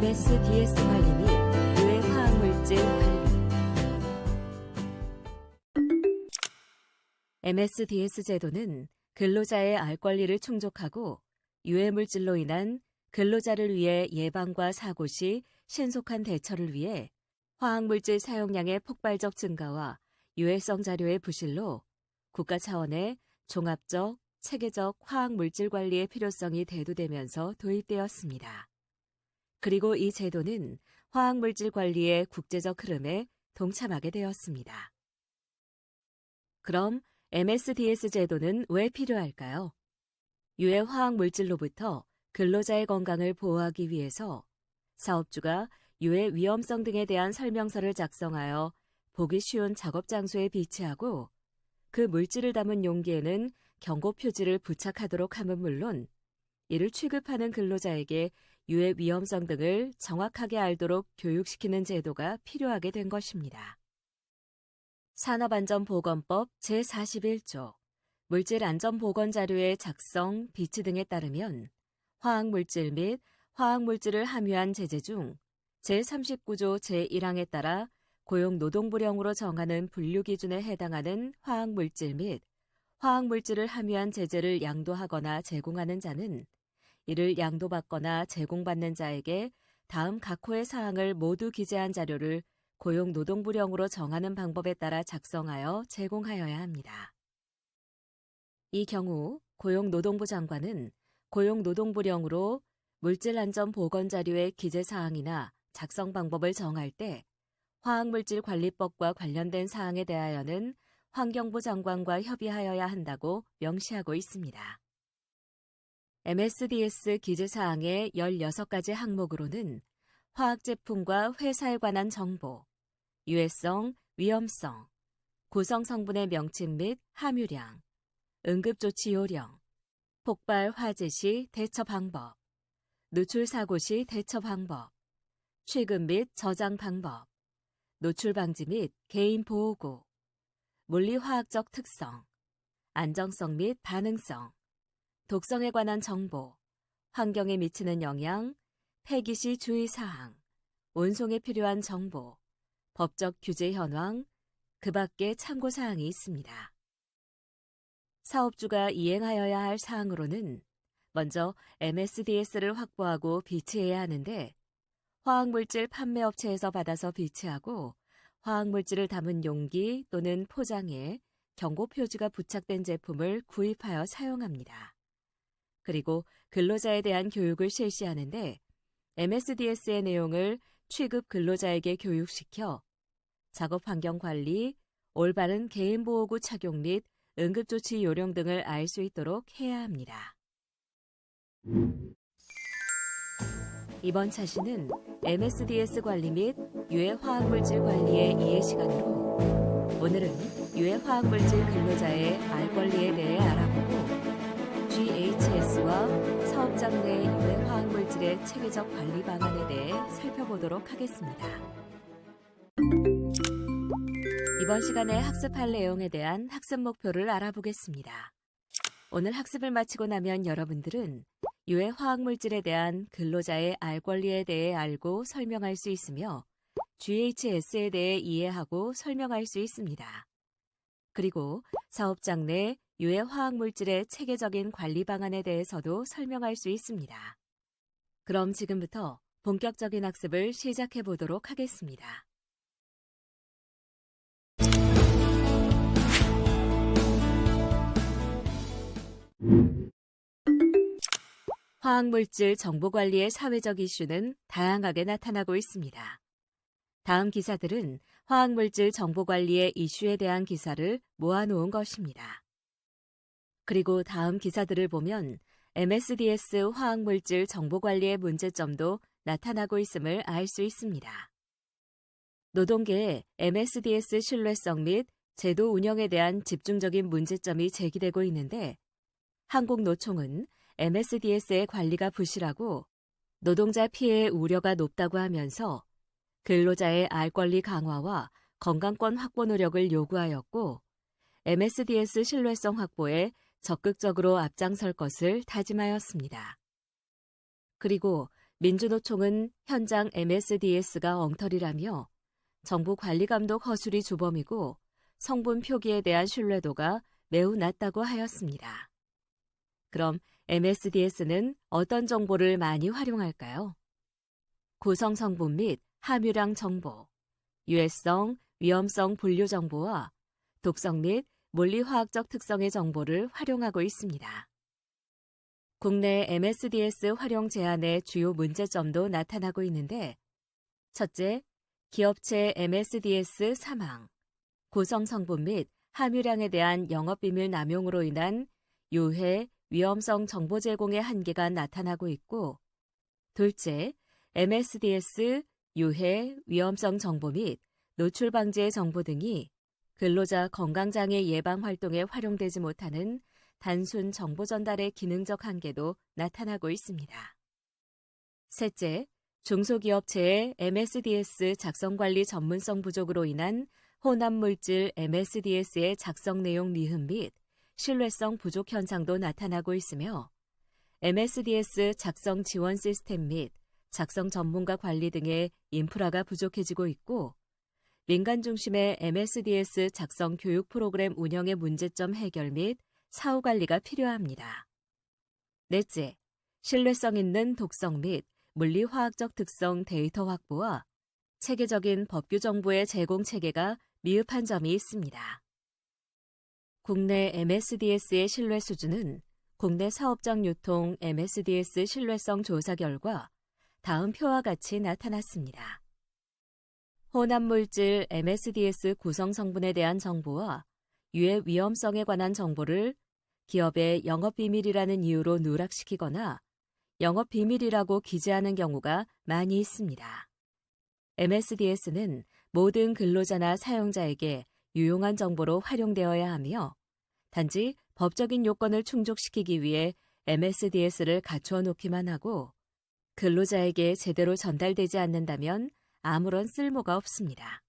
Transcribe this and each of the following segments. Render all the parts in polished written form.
MSDS 관리 및 유해 화학물질 관리. MSDS 제도는 근로자의 알 권리를 충족하고 유해물질로 인한 근로자를 위해 예방과 사고 시 신속한 대처를 위해 화학물질 사용량의 폭발적 증가와 유해성 자료의 부실로 국가 차원의 종합적, 체계적 화학물질 관리의 필요성이 대두되면서 도입되었습니다. 그리고 이 제도는 화학물질 관리의 국제적 흐름에 동참하게 되었습니다. 그럼 MSDS 제도는 왜 필요할까요? 유해 화학물질로부터 근로자의 건강을 보호하기 위해서 사업주가 유해 위험성 등에 대한 설명서를 작성하여 보기 쉬운 작업 장소에 비치하고 그 물질을 담은 용기에는 경고 표지를 부착하도록 함은 물론 이를 취급하는 근로자에게 유해 위험성 등을 정확하게 알도록 교육시키는 제도가 필요하게 된 것입니다. 산업안전보건법 제41조 물질안전보건자료의 작성, 비치 등에 따르면 화학물질 및 화학물질을 함유한 제재 중 제39조 제1항에 따라 고용노동부령으로 정하는 분류기준에 해당하는 화학물질 및 화학물질을 함유한 제재를 양도하거나 제공하는 자는 이를 양도받거나 제공받는 자에게 다음 각 호의 사항을 모두 기재한 자료를 고용노동부령으로 정하는 방법에 따라 작성하여 제공하여야 합니다. 이 경우 고용노동부 장관은 고용노동부령으로 물질안전보건자료의 기재사항이나 작성 방법을 정할 때 화학물질관리법과 관련된 사항에 대하여는 환경부 장관과 협의하여야 한다고 명시하고 있습니다. MSDS 기재사항의 16가지 항목으로는 화학제품과 회사에 관한 정보, 유해성, 위험성, 구성 성분의 명칭 및 함유량, 응급조치 요령, 폭발 화재 시 대처 방법, 누출 사고 시 대처 방법, 취급 및 저장 방법, 노출 방지 및 개인 보호구, 물리화학적 특성, 안정성 및 반응성, 독성에 관한 정보, 환경에 미치는 영향, 폐기 시 주의사항, 운송에 필요한 정보, 법적 규제 현황, 그 밖에 참고사항이 있습니다. 사업주가 이행하여야 할 사항으로는 먼저 MSDS를 확보하고 비치해야 하는데 화학물질 판매업체에서 받아서 비치하고 화학물질을 담은 용기 또는 포장에 경고 표지가 부착된 제품을 구입하여 사용합니다. 그리고 근로자에 대한 교육을 실시하는데 MSDS의 내용을 취급 근로자에게 교육시켜 작업 환경 관리, 올바른 개인보호구 착용 및 응급조치 요령 등을 알 수 있도록 해야 합니다. 이번 차시는 MSDS 관리 및 유해 화학물질 관리의 이해 시간으로 오늘은 유해 화학물질 근로자의 알 권리에 대해 알아보고 GHS와 사업장 내 유해 화학물질의 체계적 관리 방안에 대해 살펴보도록 하겠습니다. 이번 시간에 학습할 내용에 대한 학습 목표를 알아보겠습니다. 오늘 학습을 마치고 나면 여러분들은 유해 화학물질에 대한 근로자의 알 권리에 대해 알고 설명할 수 있으며 GHS에 대해 이해하고 설명할 수 있습니다. 그리고 사업장 내 유해 화학물질의 체계적인 관리 방안에 대해서도 설명할 수 있습니다. 그럼 지금부터 본격적인 학습을 시작해 보도록 하겠습니다. 화학물질 정보관리의 사회적 이슈는 다양하게 나타나고 있습니다. 다음 기사들은 화학물질 정보관리의 이슈에 대한 기사를 모아놓은 것입니다. 그리고 다음 기사들을 보면 MSDS 화학물질 정보관리의 문제점도 나타나고 있음을 알 수 있습니다. 노동계의 MSDS 신뢰성 및 제도 운영에 대한 집중적인 문제점이 제기되고 있는데 한국노총은 MSDS의 관리가 부실하고 노동자 피해의 우려가 높다고 하면서 근로자의 알 권리 강화와 건강권 확보 노력을 요구하였고 MSDS 신뢰성 확보에 적극적으로 앞장설 것을 다짐하였습니다. 그리고 민주노총은 현장 MSDS가 엉터리라며 정부 관리감독 허술이 주범이고 성분 표기에 대한 신뢰도가 매우 낮다고 하였습니다. 그럼 MSDS는 어떤 정보를 많이 활용할까요? 구성 성분 및 함유량 정보, 유해성, 위험성 분류 정보와 독성 및 물리화학적 특성의 정보를 활용하고 있습니다. 국내 MSDS 활용 제한의 주요 문제점도 나타나고 있는데, 첫째, 기업체 MSDS 사망, 구성 성분 및 함유량에 대한 영업비밀 남용으로 인한 유해, 위험성 정보 제공의 한계가 나타나고 있고, 둘째, MSDS, 유해, 위험성 정보 및 노출 방지의 정보 등이 근로자 건강장애 예방 활동에 활용되지 못하는 단순 정보 전달의 기능적 한계도 나타나고 있습니다. 셋째, 중소기업체의 MSDS 작성관리 전문성 부족으로 인한 혼합물질 MSDS의 작성 내용 미흡 및 신뢰성 부족 현상도 나타나고 있으며 MSDS 작성 지원 시스템 및 작성 전문가 관리 등의 인프라가 부족해지고 있고 민간 중심의 MSDS 작성 교육 프로그램 운영의 문제점 해결 및 사후 관리가 필요합니다. 넷째, 신뢰성 있는 독성 및 물리화학적 특성 데이터 확보와 체계적인 법규 정보의 제공 체계가 미흡한 점이 있습니다. 국내 MSDS의 신뢰 수준은 국내 사업장 유통 MSDS 신뢰성 조사 결과 다음 표와 같이 나타났습니다. 혼합물질 MSDS 구성 성분에 대한 정보와 유해 위험성에 관한 정보를 기업의 영업비밀이라는 이유로 누락시키거나 영업비밀이라고 기재하는 경우가 많이 있습니다. MSDS는 모든 근로자나 사용자에게 유용한 정보로 활용되어야 하며 단지 법적인 요건을 충족시키기 위해 MSDS를 갖추어 놓기만 하고 근로자에게 제대로 전달되지 않는다면 아무런 쓸모가 없습니다.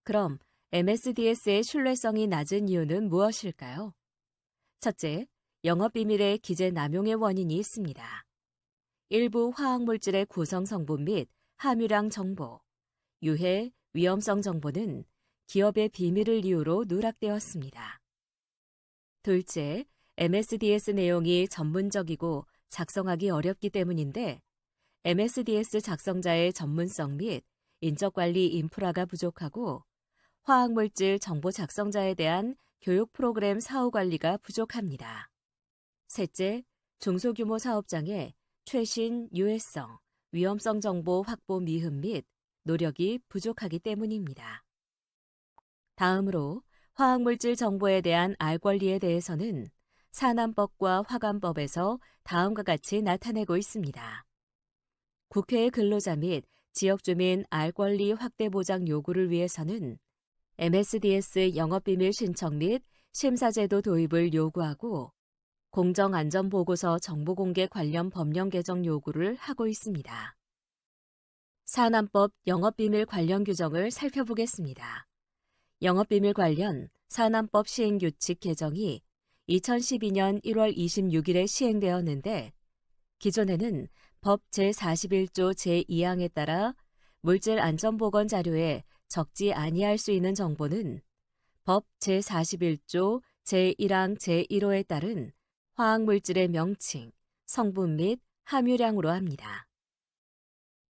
그럼 MSDS의 신뢰성이 낮은 이유는 무엇일까요? 첫째, 영업비밀의 기재 남용의 원인이 있습니다. 일부 화학물질의 구성 성분 및 함유량 정보, 유해, 위험성 정보는 기업의 비밀을 이유로 누락되었습니다. 둘째, MSDS 내용이 전문적이고 작성하기 어렵기 때문인데 MSDS 작성자의 전문성 및 인적관리 인프라가 부족하고 화학물질 정보 작성자에 대한 교육 프로그램 사후 관리가 부족합니다. 셋째, 중소규모 사업장의 최신 유해성, 위험성 정보 확보 미흡 및 노력이 부족하기 때문입니다. 다음으로 화학물질 정보에 대한 알 권리에 대해서는 산안법과 화관법에서 다음과 같이 나타내고 있습니다. 국회의 근로자 및 지역주민 알 권리 확대 보장 요구를 위해서는 MSDS 영업비밀 신청 및 심사제도 도입을 요구하고 공정안전보고서 정보공개 관련 법령 개정 요구를 하고 있습니다. 산안법 영업비밀 관련 규정을 살펴보겠습니다. 영업비밀 관련 산안법 시행규칙 개정이 2012년 1월 26일에 시행되었는데 기존에는 법 제41조 제2항에 따라 물질안전보건 자료에 적지 아니할 수 있는 정보는 법 제41조 제1항 제1호에 따른 화학물질의 명칭, 성분 및 함유량으로 합니다.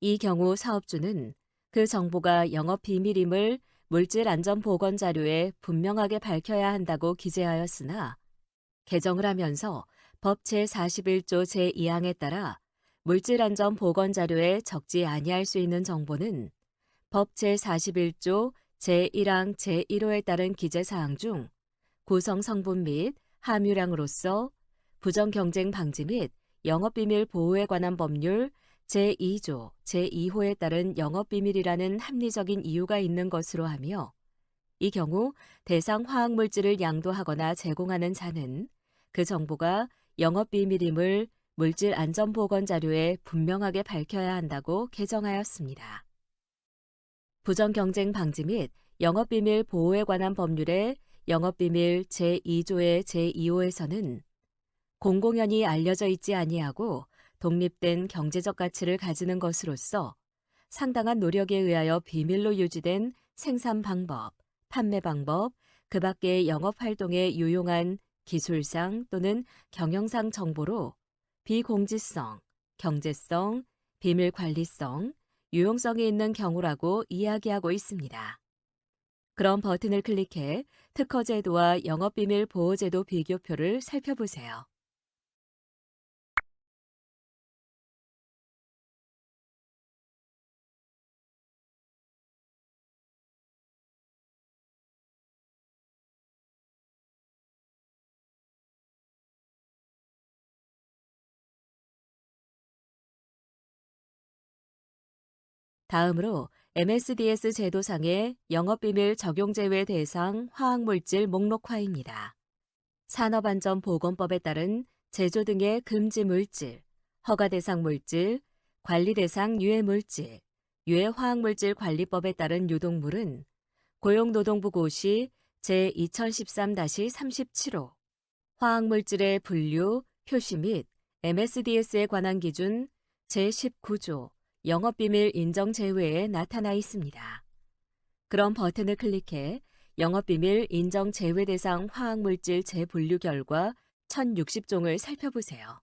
이 경우 사업주는 그 정보가 영업비밀임을 물질안전보건 자료에 분명하게 밝혀야 한다고 기재하였으나 개정을 하면서 법 제41조 제2항에 따라 물질안전보건 자료에 적지 아니할 수 있는 정보는 법 제41조 제1항 제1호에 따른 기재사항 중 구성 성분 및 함유량으로서 부정경쟁 방지 및 영업비밀 보호에 관한 법률 제2조 제2호에 따른 영업비밀이라는 합리적인 이유가 있는 것으로 하며 이 경우 대상 화학물질을 양도하거나 제공하는 자는 그 정보가 영업비밀임을 물질안전보건 자료에 분명하게 밝혀야 한다고 개정하였습니다. 부정경쟁 방지 및 영업비밀 보호에 관한 법률의 영업비밀 제2조의 제2호에서는 공공연히 알려져 있지 아니하고 독립된 경제적 가치를 가지는 것으로서 상당한 노력에 의하여 비밀로 유지된 생산 방법, 판매 방법, 그 밖의 영업 활동에 유용한 기술상 또는 경영상 정보로 비공지성, 경제성, 비밀 관리성, 유용성이 있는 경우라고 이야기하고 있습니다. 그럼 버튼을 클릭해 특허제도와 영업비밀 보호제도 비교표를 살펴보세요. 다음으로 MSDS 제도상의 영업비밀 적용 제외 대상 화학물질 목록화입니다. 산업안전보건법에 따른 제조 등의 금지 물질, 허가 대상 물질, 관리 대상 유해 물질, 유해 화학물질 관리법에 따른 유독물은 고용노동부 고시 제2013-37호 화학물질의 분류, 표시 및 MSDS에 관한 기준 제19조 영업비밀 인정 제외에 나타나 있습니다. 그럼 버튼을 클릭해 영업비밀 인정 제외 대상 화학물질 재분류 결과 1060종을 살펴보세요.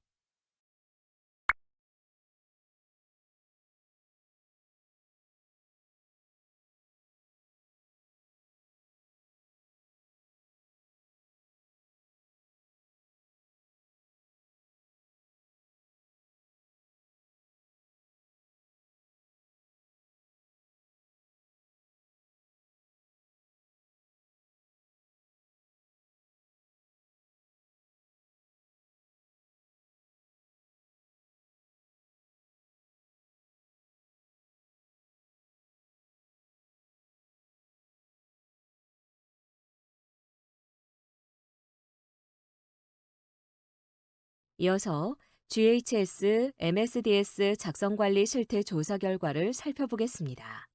이어서 GHS MSDS 작성관리 실태 조사 결과를 살펴보겠습니다.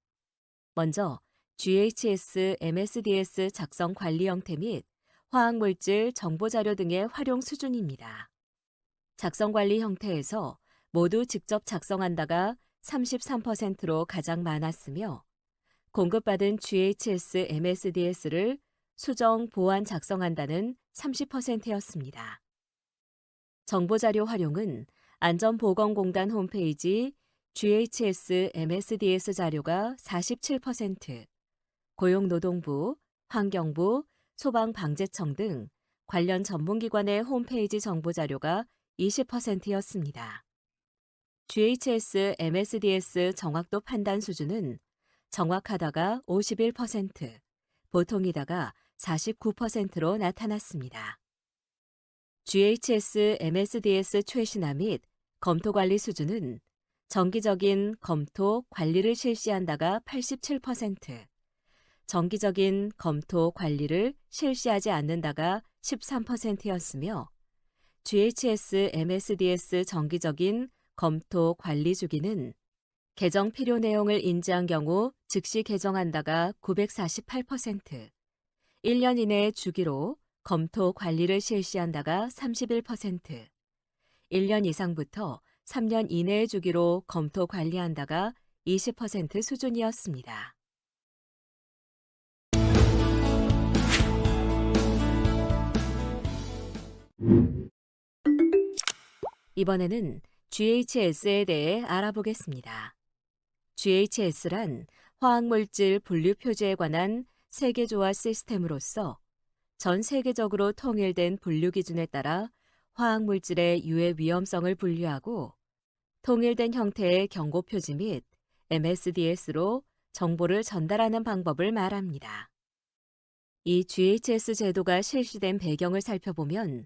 먼저 GHS MSDS 작성 관리 형태 및 화학물질 정보자료 등의 활용 수준입니다. 작성 관리 형태에서 모두 직접 작성한다가 33%로 가장 많았으며 공급받은 GHS MSDS를 수정, 보완 작성한다는 30%였습니다. 정보자료 활용은 안전보건공단 홈페이지 GHS MSDS 자료가 47%, 고용노동부, 환경부, 소방방재청 등 관련 전문기관의 홈페이지 정보자료가 20%였습니다. GHS MSDS 정확도 판단 수준은 정확하다가 51%, 보통이다가 49%로 나타났습니다. GHS MSDS 최신화 및 검토 관리 수준은 정기적인 검토 관리를 실시한다가 87%, 정기적인 검토 관리를 실시하지 않는다가 13%였으며 GHS MSDS 정기적인 검토 관리 주기는 개정 필요 내용을 인지한 경우 즉시 개정한다가 948%, 1년 이내 주기로 검토 관리를 실시한다가 31%, 1년 이상부터 3년 이내의 주기로 검토 관리한다가 20% 수준이었습니다. 이번에는 GHS에 대해 알아보겠습니다. GHS란 화학물질 분류 표지에 관한 세계조화 시스템으로서 전 세계적으로 통일된 분류 기준에 따라 화학물질의 유해 위험성을 분류하고 통일된 형태의 경고 표지 및 MSDS로 정보를 전달하는 방법을 말합니다. 이 GHS 제도가 실시된 배경을 살펴보면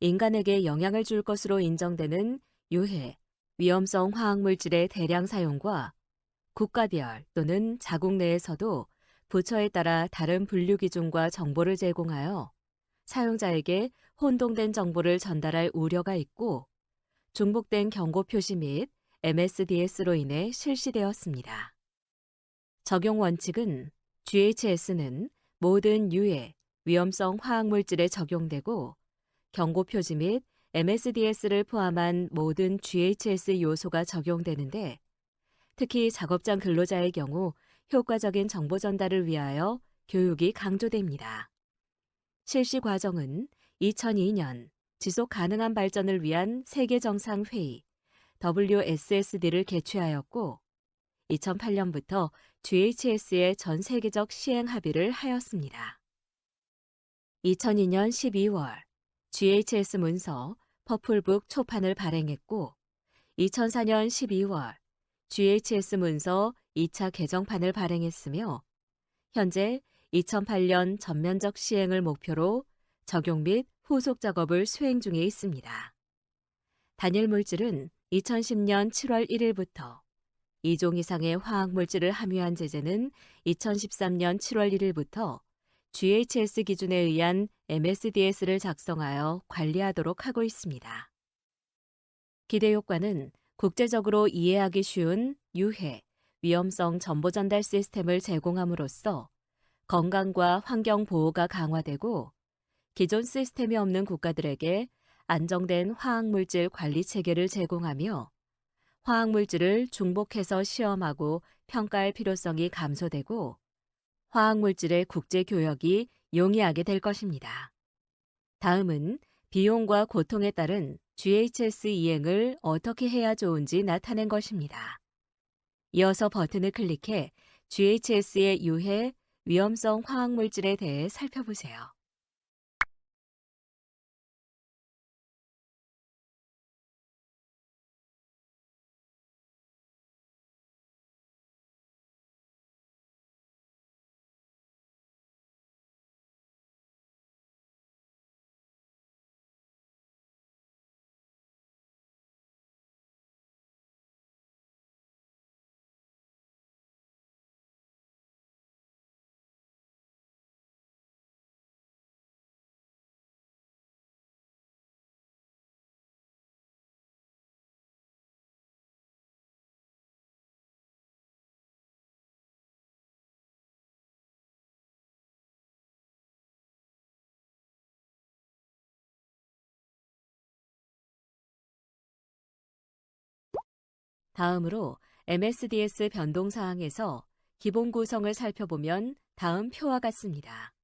인간에게 영향을 줄 것으로 인정되는 유해, 위험성 화학물질의 대량 사용과 국가별 또는 자국 내에서도 부처에 따라 다른 분류 기준과 정보를 제공하여 사용자에게 혼동된 정보를 전달할 우려가 있고 중복된 경고 표시 및 MSDS로 인해 실시되었습니다. 적용 원칙은 GHS는 모든 유해, 위험성 화학물질에 적용되고 경고 표지 및 MSDS를 포함한 모든 GHS 요소가 적용되는데 특히 작업장 근로자의 경우 효과적인 정보 전달을 위하여 교육이 강조됩니다. 실시 과정은 2002년 지속 가능한 발전을 위한 세계정상회의 WSSD를 개최하였고 2008년부터 GHS의 전 세계적 시행 합의를 하였습니다. 2002년 12월 GHS 문서 퍼플북 초판을 발행했고 2004년 12월 GHS 문서 2차 개정판을 발행했으며 현재 2008년 전면적 시행을 목표로 적용 및 후속 작업을 수행 중에 있습니다. 단일 물질은 2010년 7월 1일부터 2종 이상의 화학 물질을 함유한 제재는 2013년 7월 1일부터 GHS 기준에 의한 MSDS를 작성하여 관리하도록 하고 있습니다. 기대 효과는 국제적으로 이해하기 쉬운 유해, 위험성 정보 전달 시스템을 제공함으로써 건강과 환경 보호가 강화되고 기존 시스템이 없는 국가들에게 안정된 화학물질 관리 체계를 제공하며 화학물질을 중복해서 시험하고 평가할 필요성이 감소되고 화학물질의 국제 교역이 용이하게 될 것입니다. 다음은 비용과 고통에 따른 GHS 이행을 어떻게 해야 좋은지 나타낸 것입니다. 이어서 버튼을 클릭해 GHS의 유해, 위험성 화학물질에 대해 살펴보세요. 다음으로 MSDS 변동사항에서 기본 구성을 살펴보면 다음 표와 같습니다.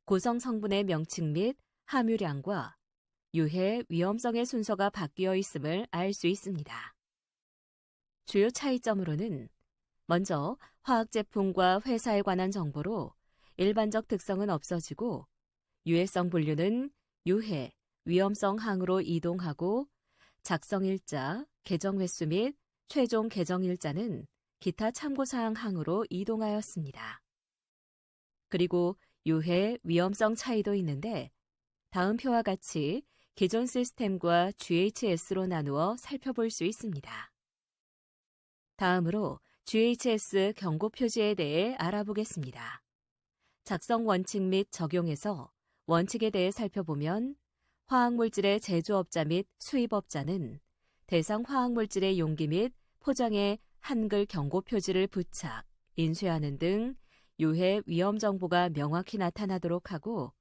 구성 성분의 명칭 및 함유량과 유해, 위험성의 순서가 바뀌어 있음을 알 수 있습니다. 주요 차이점으로는 먼저 화학 제품과 회사에 관한 정보로 일반적 특성은 없어지고 유해성 분류는 유해, 위험성 항으로 이동하고 작성일자, 개정횟수 및 최종 개정일자는 기타 참고사항 항으로 이동하였습니다. 그리고 유해, 위험성 차이도 있는데 다음 표와 같이 기존 시스템과 GHS로 나누어 살펴볼 수 있습니다. 다음으로 GHS 경고 표지에 대해 알아보겠습니다. 작성 원칙 및 적용에서 원칙에 대해 살펴보면 화학물질의 제조업자 및 수입업자는 대상 화학물질의 용기 및 포장에 한글 경고 표지를 부착, 인쇄하는 등 유해 위험 정보가 명확히 나타나도록 하고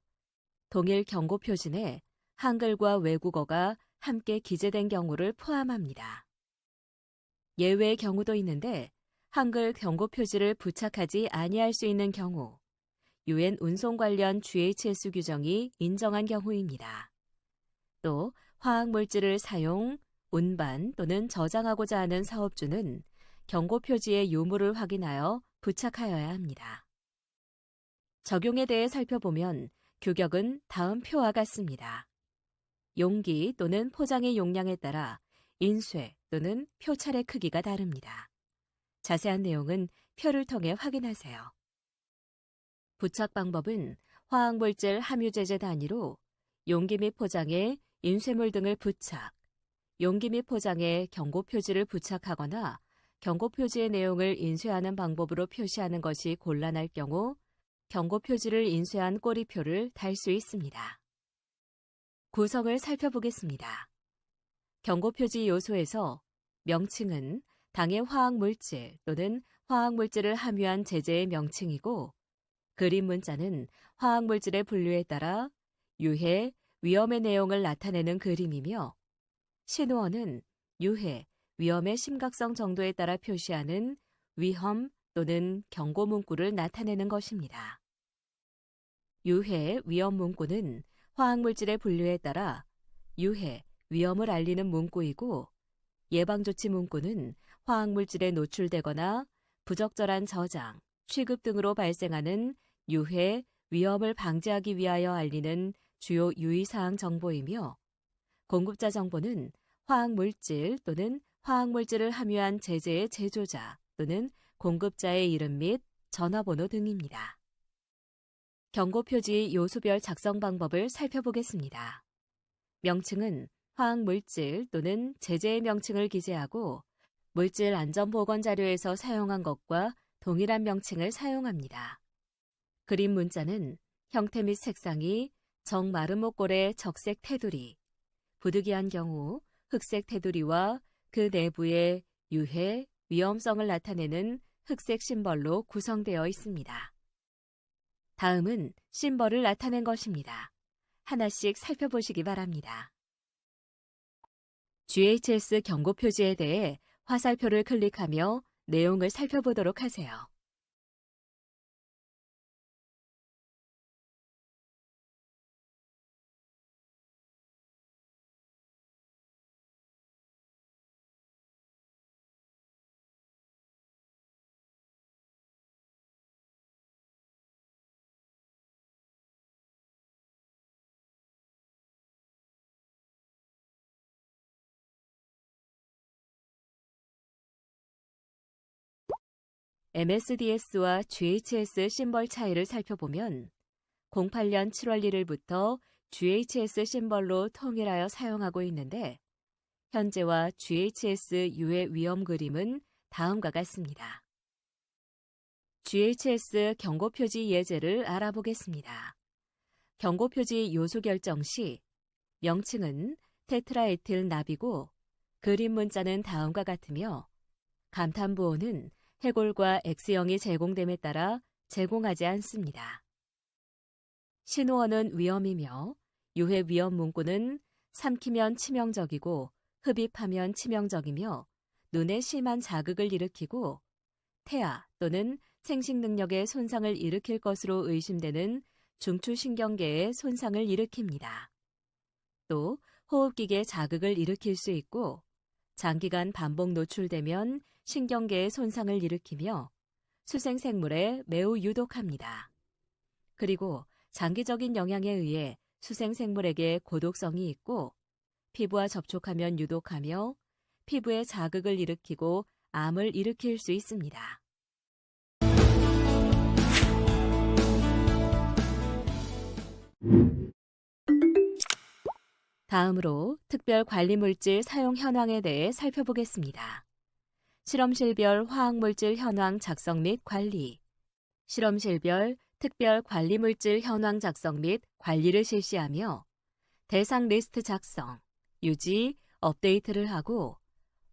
동일 경고 표지에 한글과 외국어가 함께 기재된 경우를 포함합니다. 예외의 경우도 있는데 한글 경고 표지를 부착하지 아니할 수 있는 경우, 유엔 운송 관련 GHS 규정이 인정한 경우입니다. 또 화학물질을 사용, 운반 또는 저장하고자 하는 사업주는 경고 표지의 유무를 확인하여 부착하여야 합니다. 적용에 대해 살펴보면 규격은 다음 표와 같습니다. 용기 또는 포장의 용량에 따라 인쇄 또는 표찰의 크기가 다릅니다. 자세한 내용은 표를 통해 확인하세요. 부착 방법은 화학물질 함유제재 단위로 용기 및 포장에 인쇄물 등을 부착, 용기 및 포장에 경고 표지를 부착하거나 경고 표지의 내용을 인쇄하는 방법으로 표시하는 것이 곤란할 경우 경고 표지를 인쇄한 꼬리표를 달 수 있습니다. 구성을 살펴보겠습니다. 경고 표지 요소에서 명칭은 당의 화학물질 또는 화학물질을 함유한 제재의 명칭이고 그림 문자는 화학물질의 분류에 따라 유해, 위험의 내용을 나타내는 그림이며 신호어는 유해, 위험의 심각성 정도에 따라 표시하는 위험 또는 경고 문구를 나타내는 것입니다. 유해, 위험 문구는 화학물질의 분류에 따라 유해, 위험을 알리는 문구이고 예방조치 문구는 화학물질에 노출되거나 부적절한 저장, 취급 등으로 발생하는 유해, 위험을 방지하기 위하여 알리는 주요 유의사항 정보이며 공급자 정보는 화학물질 또는 화학물질을 함유한 제재의 제조자 또는 공급자의 이름 및 전화번호 등입니다. 경고표지 요소별 작성 방법을 살펴보겠습니다. 명칭은 화학물질 또는 제재의 명칭을 기재하고 물질 안전보건 자료에서 사용한 것과 동일한 명칭을 사용합니다. 그림 문자는 형태 및 색상이 정마름모꼴의 적색 테두리, 부득이한 경우 흑색 테두리와 그 내부의 유해, 위험성을 나타내는 흑색 심벌로 구성되어 있습니다. 다음은 심벌을 나타낸 것입니다. 하나씩 살펴보시기 바랍니다. GHS 경고 표지에 대해 화살표를 클릭하며 내용을 살펴보도록 하세요. MSDS와 GHS 심벌 차이를 살펴보면 08년 7월 1일부터 GHS 심벌로 통일하여 사용하고 있는데 현재와 GHS 유해 위험 그림은 다음과 같습니다. GHS 경고표지 예제를 알아보겠습니다. 경고표지 요소 결정 시 명칭은 테트라에틸 납이고 그림 문자는 다음과 같으며 감탄부호는 해골과 X형이 제공됨에 따라 제공하지 않습니다. 신호어는 위험이며 유해 위험 문구는 삼키면 치명적이고 흡입하면 치명적이며 눈에 심한 자극을 일으키고 태아 또는 생식 능력에 손상을 일으킬 것으로 의심되는 중추신경계에 손상을 일으킵니다. 또 호흡기계 자극을 일으킬 수 있고 장기간 반복 노출되면 신경계에 손상을 일으키며 수생생물에 매우 유독합니다. 그리고 장기적인 영향에 의해 수생생물에게 고독성이 있고 피부와 접촉하면 유독하며 피부에 자극을 일으키고 암을 일으킬 수 있습니다. 다음으로 특별 관리물질 사용 현황에 대해 살펴보겠습니다. 실험실별 화학물질 현황 작성 및 관리, 실험실별 특별 관리물질 현황 작성 및 관리를 실시하며 대상 리스트 작성, 유지, 업데이트를 하고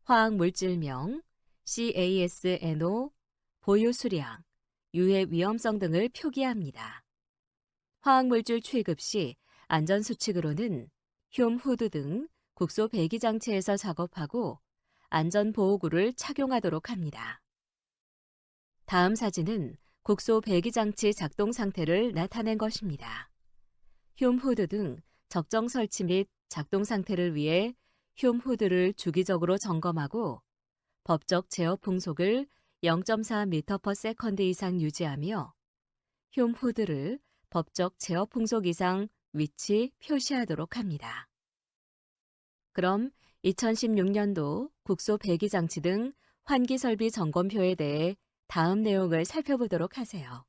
화학물질명, CASNO, 보유 수량, 유해 위험성 등을 표기합니다. 화학물질 취급 시 안전수칙으로는 휴무후드 등 국소 배기 장치에서 작업하고 안전보호구를 착용하도록 합니다. 다음 사진은 국소 배기 장치 작동 상태를 나타낸 것입니다. 휴무후드 등 적정 설치 및 작동 상태를 위해 휴무후드를 주기적으로 점검하고 법적 제어 풍속을 0.4m/s 이상 유지하며 휴무후드를 법적 제어 풍속 이상 위치 표시하도록 합니다. 그럼 2016년도 국소 배기 장치 등 환기 설비 점검표에 대해 다음 내용을 살펴보도록 하세요.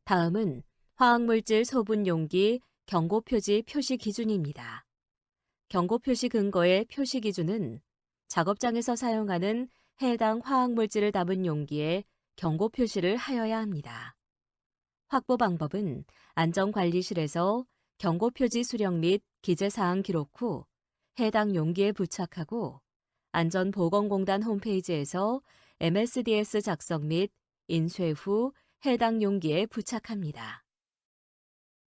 다음은 화학물질 소분 용기 경고 표지 표시 기준입니다. 경고 표시 근거의 표시 기준은 작업장에서 사용하는 해당 화학물질을 담은 용기에 경고 표시를 하여야 합니다. 확보 방법은 안전관리실에서 경고 표지 수령 및 기재사항 기록 후 해당 용기에 부착하고 안전보건공단 홈페이지에서 MSDS 작성 및 인쇄 후 해당 용기에 부착합니다.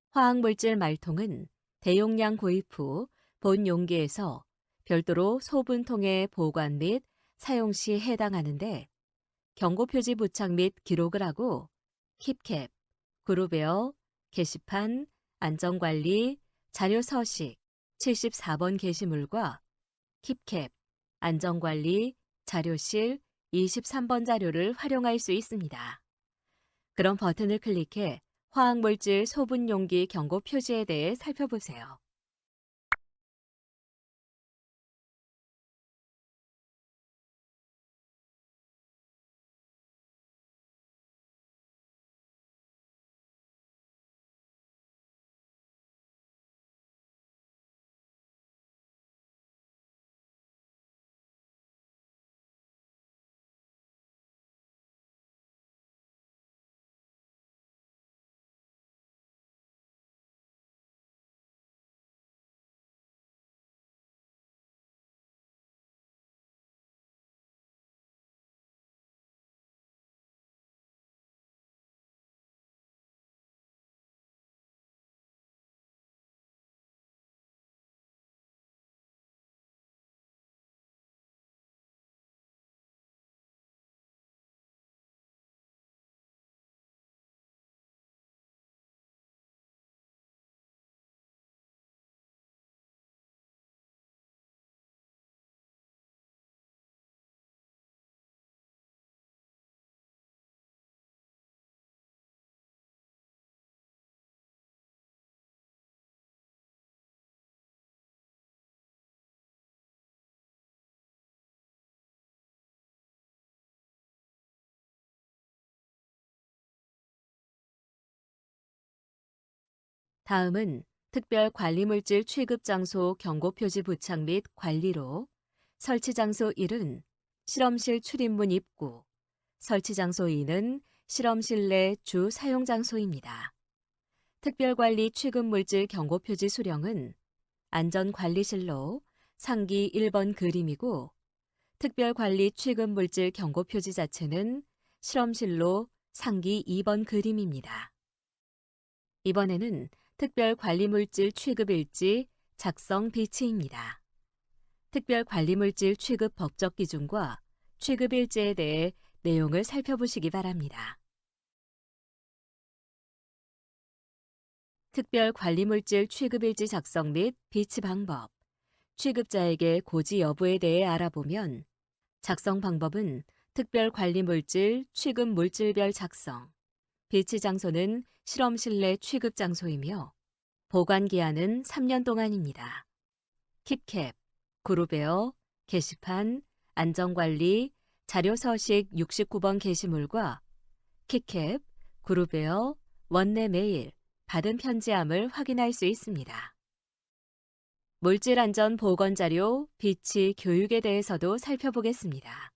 화학물질 말통은 대용량 구입 후 본 용기에서 별도로 소분통에 보관 및 사용 시 해당하는데 경고 표지 부착 및 기록을 하고 킵캡, 그룹웨어, 게시판, 안전관리, 자료 서식, 74번 게시물과 킵캡, 안전관리, 자료실, 23번 자료를 활용할 수 있습니다. 그럼 버튼을 클릭해 화학물질 소분 용기 경고 표지에 대해 살펴보세요. 다음은 특별 관리물질 취급 장소 경고 표지 부착 및 관리로 설치 장소 1은 실험실 출입문 입구, 설치 장소 2는 실험실 내 주 사용 장소입니다. 특별관리 취급물질 경고 표지 수령은 안전관리실로 상기 1번 그림이고 특별관리 취급물질 경고 표지 자체는 실험실로 상기 2번 그림입니다. 이번에는 특별관리물질 취급일지 작성 비치입니다. 특별관리물질 취급 법적 기준과 취급일지에 대해 내용을 살펴보시기 바랍니다. 특별관리물질 취급일지 작성 및 비치 방법, 취급자에게 고지 여부에 대해 알아보면 작성 방법은 특별관리물질 취급 물질별 작성, 비치 장소는 실험실 내 취급 장소이며 보관 기한은 3년 동안입니다. 킵캡, 그룹웨어, 게시판, 안전관리, 자료 서식 69번 게시물과 킵캡, 그룹웨어, 원내 메일, 받은 편지함을 확인할 수 있습니다. 물질안전 보건자료, 비치, 교육에 대해서도 살펴보겠습니다.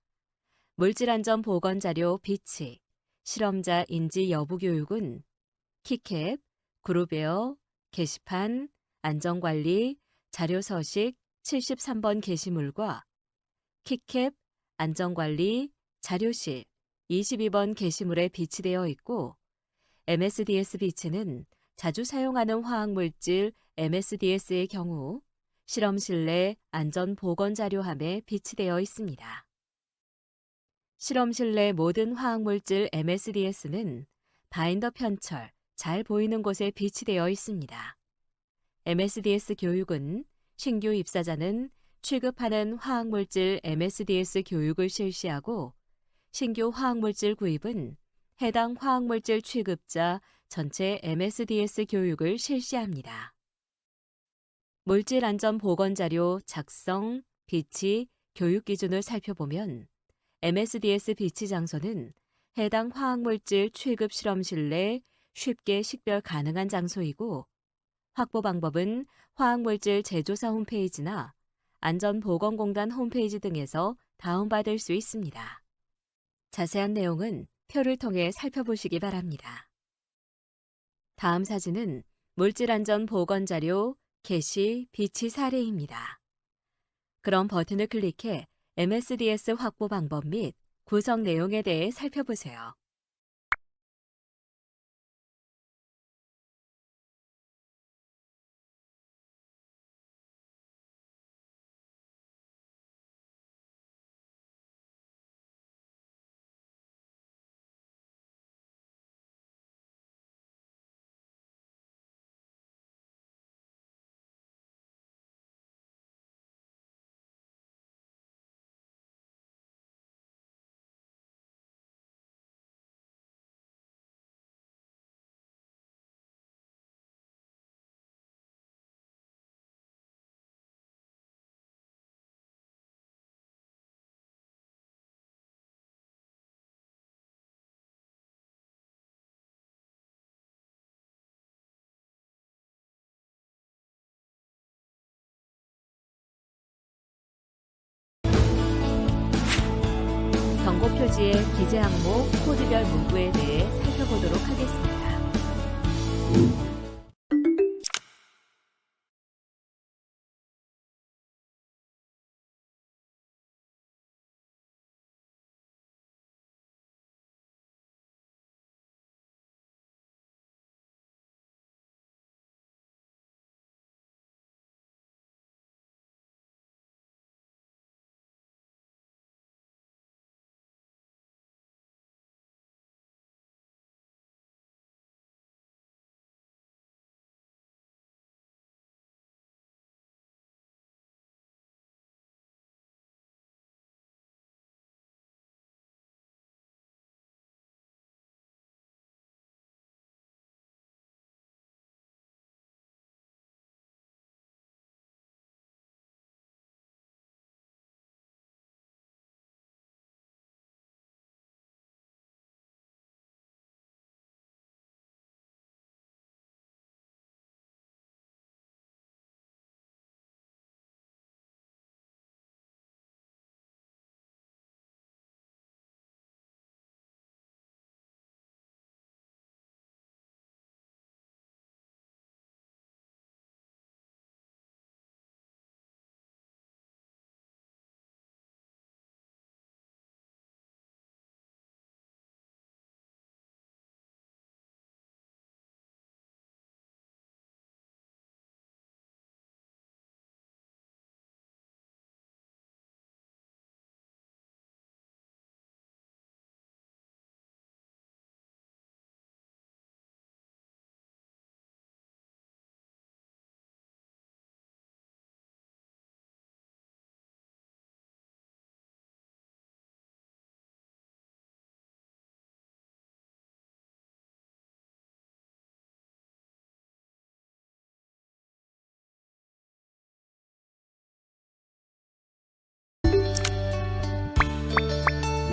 물질안전 보건자료, 비치, 실험자 인지 여부 교육은 킵캡, 그룹웨어, 게시판, 안전관리, 자료 서식 73번 게시물과 킵캡, 안전관리, 자료실 22번 게시물에 비치되어 있고 MSDS 비치는 자주 사용하는 화학물질 MSDS의 경우 실험실 내 안전보건자료함에 비치되어 있습니다. 실험실 내 모든 화학물질 MSDS는 바인더 편철, 잘 보이는 곳에 비치되어 있습니다. MSDS 교육은 신규 입사자는 취급하는 화학물질 MSDS 교육을 실시하고 신규 화학물질 구입은 해당 화학물질 취급자 전체 MSDS 교육을 실시합니다. 물질안전보건자료 작성, 비치, 교육 기준을 살펴보면 MSDS 비치 장소는 해당 화학물질 취급 실험실 내 쉽게 식별 가능한 장소이고, 확보 방법은 화학물질 제조사 홈페이지나 안전보건공단 홈페이지 등에서 다운받을 수 있습니다. 자세한 내용은 표를 통해 살펴보시기 바랍니다. 다음 사진은 물질안전보건자료 게시 비치 사례입니다. 그럼 버튼을 클릭해 MSDS 확보 방법 및 구성 내용에 대해 살펴보세요. 경고 표지의 기재 항목 코드별 문구에 대해 살펴보도록 하겠습니다.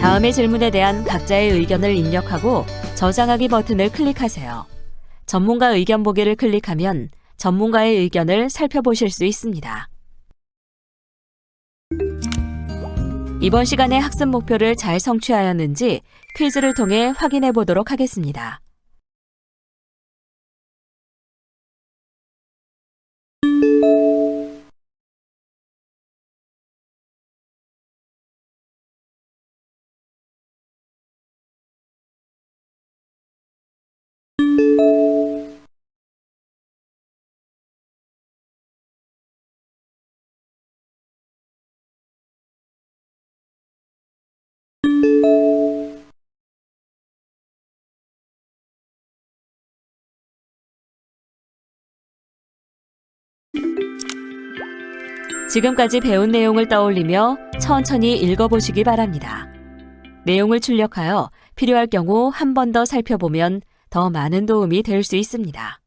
다음의 질문에 대한 각자의 의견을 입력하고 저장하기 버튼을 클릭하세요. 전문가 의견 보기를 클릭하면 전문가의 의견을 살펴보실 수 있습니다. 이번 시간의 학습 목표를 잘 성취하였는지 퀴즈를 통해 확인해 보도록 하겠습니다. 지금까지 배운 내용을 떠올리며 천천히 읽어보시기 바랍니다. 내용을 출력하여 필요할 경우 한 번 더 살펴보면 더 많은 도움이 될 수 있습니다.